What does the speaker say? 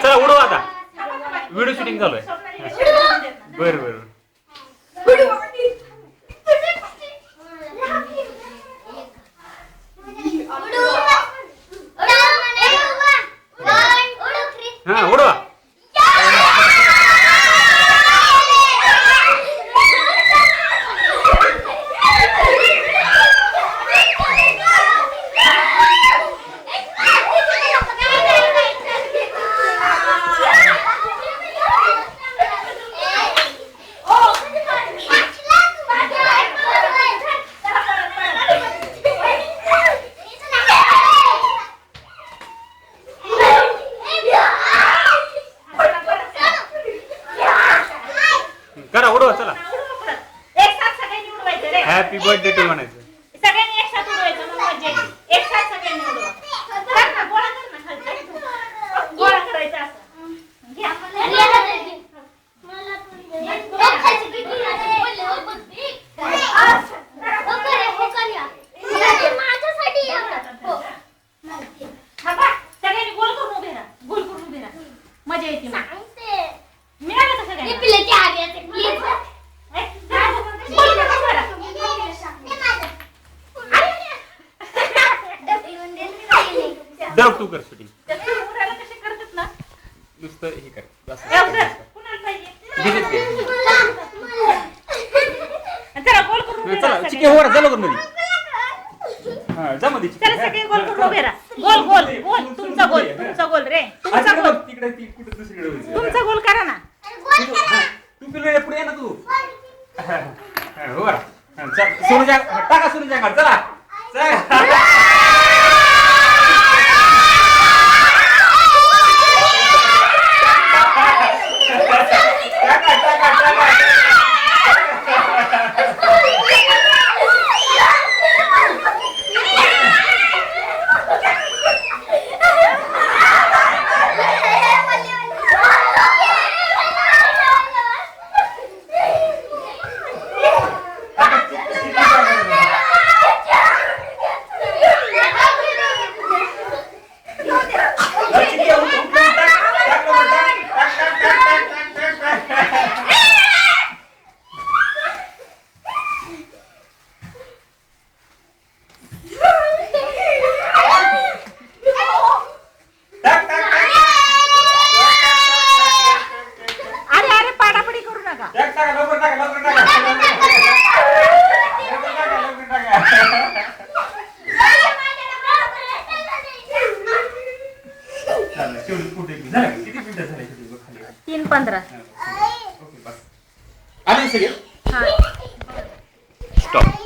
चला उडवा आता video shooting चालू आहे. बरं बरं हा उडवा. करा उडवा चला. हॅपी बर्थडे टू म्हणायचं. सगळ्यांनी एक साथ उडवायचं मग मजा येईल. एक साथ सगळ्यांनी उडवा. कर ना गोळा कर ना खालचा. गोळा करायचा असं. घ्या. सगळ्यांनी गोल करून उभे राहा. गोल करून उभे राहा. मजा येते मग. मिळालं का सगळ्यांना? दर तू कर शूटिंग. कसे करतात ना नुसतं हे कर कुणाला पाहिजे जरा गोल करून उभे चला राहा चिके वर चला मध्ये. हा जा मध्ये चला सगळे गोल करून उभे राहा. गोल गोल गोल तुमचा गोल रे तुमचा गोल. तिकडे ती कुठे दुसरीकडे व्हायचं. तुमचा गोल करा ना. तू पिल्ले पुढे ये ना तू. वर सुरुजा टाका सुरुजा कर चला चला. किती मिनिटं झाले? 3:15. आले सगळे. हा. स्टॉप.